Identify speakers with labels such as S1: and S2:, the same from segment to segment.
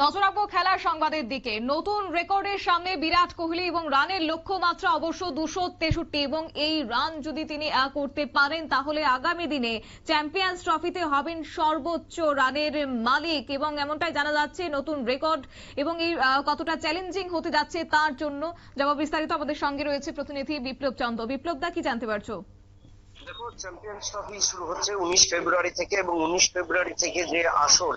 S1: নজর রাখবো খেলার সংবাদের দিকে। নতুন রেকর্ডের সামনে বিরাট কোহলি এবং রানের লক্ষ্যমাত্রা অবশ্য 263 এবং এই রান যদি তিনি করতে পারেন তাহলে আগামী দিনে চ্যাম্পিয়ন্স ট্রফিতে হবেন সর্বোচ্চ রানের মালিক এবং এমনটাই জানা যাচ্ছে। নতুন রেকর্ড এবং এই কতটা চ্যালেঞ্জিং হতে যাচ্ছে তার জন্য জবাব বিস্তারিত আমাদের সঙ্গে রয়েছে প্রতিনিধি বিপ্লব চন্দ্র। বিপ্লব দা, কি জানতে পারছো?
S2: দেখো, চ্যাম্পিয়ন্স ট্রফি শুরু হচ্ছে 19 ফেব্রুয়ারি থেকে এবং 19 ফেব্রুয়ারি থেকে যে আসর,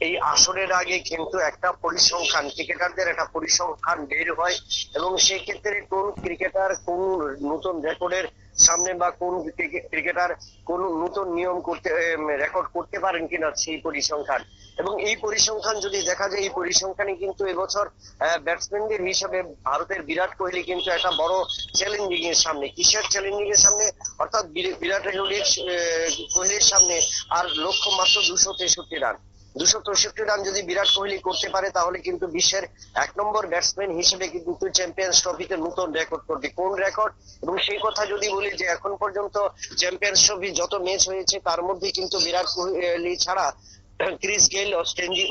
S2: এই আসরের আগে কিন্তু একটা পরিসংখ্যান, ক্রিকেটারদের একটা পরিসংখ্যান বের হয় এবং সেই ক্ষেত্রে কোন ক্রিকেটার কোন নতুন রেকর্ডের সামনে বা কোন ক্রিকেটার কোন নতুন নিয়ম করতে রেকর্ড করতে পারেন কিনা সেই পরিসংখ্যান। এবং এই পরিসংখ্যান যদি দেখা যায়, এই পরিসংখ্যানে কিন্তু এবছর ব্যাটসম্যানদের হিসাবে ভারতের বিরাট কোহলি কিন্তু একটা বড় চ্যালেঞ্জিং এর সামনে। কিসের চ্যালেঞ্জিং এর সামনে? অর্থাৎ বিরাট কোহলির সামনে আর লক্ষ্য মাত্র 263 রান। 263 রান যদি বিরাট কোহলি করতে পারে তাহলে কিন্তু বিশ্বের 1 নম্বর ব্যাটসম্যান হিসেবে কিন্তু চ্যাম্পিয়ন্স ট্রফিতে নতুন রেকর্ড করবে। কোন রেকর্ড? এবং সেই কথা যদি বলি যে এখন পর্যন্ত চ্যাম্পিয়ন্স ট্রফি যত ম্যাচ হয়েছে তার মধ্যে কিন্তু বিরাট কোহলি ছাড়া ক্রিস গেইল,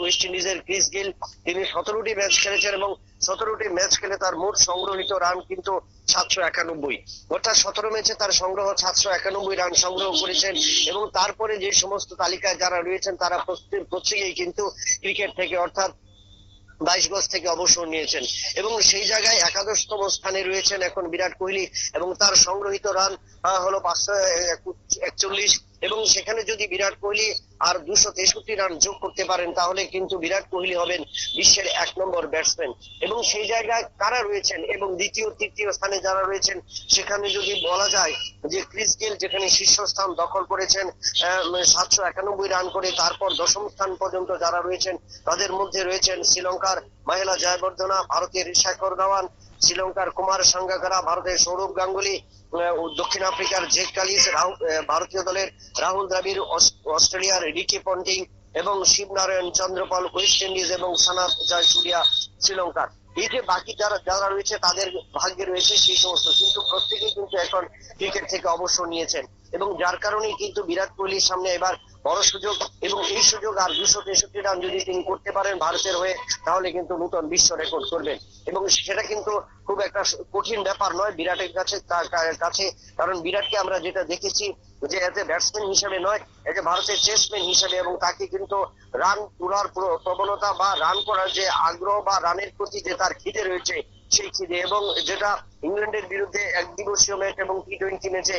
S2: ওয়েস্ট ইন্ডিজের ক্রিস গেইল, তিনি 17টি ম্যাচ খেলেছেন এবং 17টি ম্যাচ খেলে তার মোট সংগ্রহিত রান কিন্তু 791। অর্থাৎ 17 ম্যাচে তার সংগ্রহ 791 রান সংগ্রহ করেছেন। এবং তারপরে যে সমস্ত তালিকায় যারা রয়েছেন তারা প্রত্যেকেই কিন্তু ক্রিকেট থেকে অর্থাৎ 22 গজ থেকে অবসর নিয়েছেন এবং সেই জায়গায় একাদশতম স্থানে রয়েছেন এখন বিরাট কোহলি এবং তার সংগ্রহিত রান হলো 541 এবং সেখানে যদি বিরাট কোহলি আর 263 রান যোগ করতে পারেন তাহলে কিন্তু বিরাট কোহলি হবেন বিশ্বের 1 নম্বর ব্যাটসম্যান। এবং সেই জায়গায় কারা রয়েছেন এবং দ্বিতীয় তৃতীয় স্থানে যারা রয়েছেন সেখানে যদি বলা যায় যে ক্রিস গেইল যেখানে শীর্ষস্থান দখল করেছেন 791 রান করে, তারপর দশম স্থান পর্যন্ত যারা রয়েছেন তাদের মধ্যে রয়েছেন শ্রীলঙ্কার মাহেলা জয়াবর্ধনা, ভারতের শেখর ধাওয়ান, শ্রীলঙ্কার কুমার সাঙ্গাকারা, ভারতের সৌরভ গাঙ্গুলি, দক্ষিণ আফ্রিকার জেক কালিস, ভারতীয় দলের রাহুল দ্রাবিড়, অস্ট্রেলিয়ার রিকি পন্টিং এবং শিবনারায়ণ চন্দ্রপাল ওয়েস্ট ইন্ডিজ এবং সানাত জয়সূর্যা শ্রীলঙ্কার। এই যে বাকি যারা যারা রয়েছে তাদের ভাগ্যে রয়েছে সেই সমস্ত, কিন্তু প্রত্যেকেই কিন্তু এখন ক্রিকেট থেকে অবসর নিয়েছেন এবং যার কারণেই কিন্তু বিরাট কোহলির সামনে এবার বড় সুযোগ এবং এই সুযোগ আর 263 রান যদি তিনি করতে পারেন ভারতের হয়ে তাহলে কিন্তু নতুন বিশ্ব রেকর্ড করবেন এবং সেটা কিন্তু খুব একটা কঠিন ব্যাপার নয় বিরাটের কাছে কারণ বিরাটকে আমরা যেটা দেখেছি যে এজ এ ব্যাটসম্যান হিসেবে নয়, এজ এ ভারতের চেসম্যান হিসেবে, এবং তাকে কিন্তু রান তোলার প্রবণতা বা রান করার যে আগ্রহ বা রানের প্রতি যে তার খিদে রয়েছে সেই খিদে, এবং যেটা ইংল্যান্ডের বিরুদ্ধে এক দিবসীয় ম্যাচ এবং টি20 ম্যাচে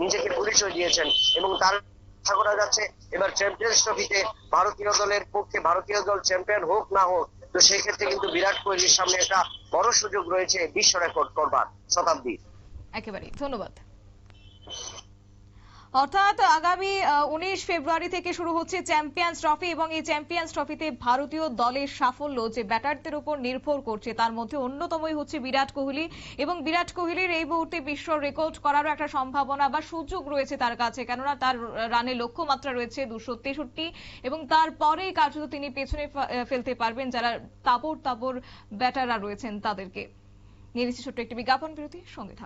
S2: নিজেকে পরিচয় দিয়েছেন এবং তার আশা করা যাচ্ছে এবার চ্যাম্পিয়ন্স ট্রফিতে ভারতীয় দলের পক্ষে ভারতীয় দল চ্যাম্পিয়ন হোক না হোক, তো সেই ক্ষেত্রে কিন্তু বিরাট কোহলির সামনে একটা বড় সুযোগ রয়েছে বিশ্ব রেকর্ড করবার। শতাব্দী,
S1: একেবারে ধন্যবাদ। অর্থাৎ আগামী 19 ফেব্রুয়ারি থেকে শুরু হচ্ছে চ্যাম্পিয়ন্স ট্রফি এবং এই চ্যাম্পিয়ন্স ট্রফিতে ভারতীয় দলের সাফল্য যে ব্যাটারদের উপর নির্ভর করছে তার মধ্যে অন্যতমই হচ্ছে বিরাট কোহলি এবং বিরাট কোহলির এই মুহূর্তে বিশ্ব রেকর্ড করারও একটা সম্ভাবনা বা সুযোগ রয়েছে তার কাছে, কেননা তার রানের লক্ষ্যমাত্রা রয়েছে 263 এবং তারপরেই কার্যত তিনি পেছনে ফেলতে পারবেন যারা তাবড় ব্যাটাররা রয়েছেন তাদেরকে। নিয়ে নিচ্ছি ছোট্ট একটি বিজ্ঞাপন বিরতি, সঙ্গে থাকুন।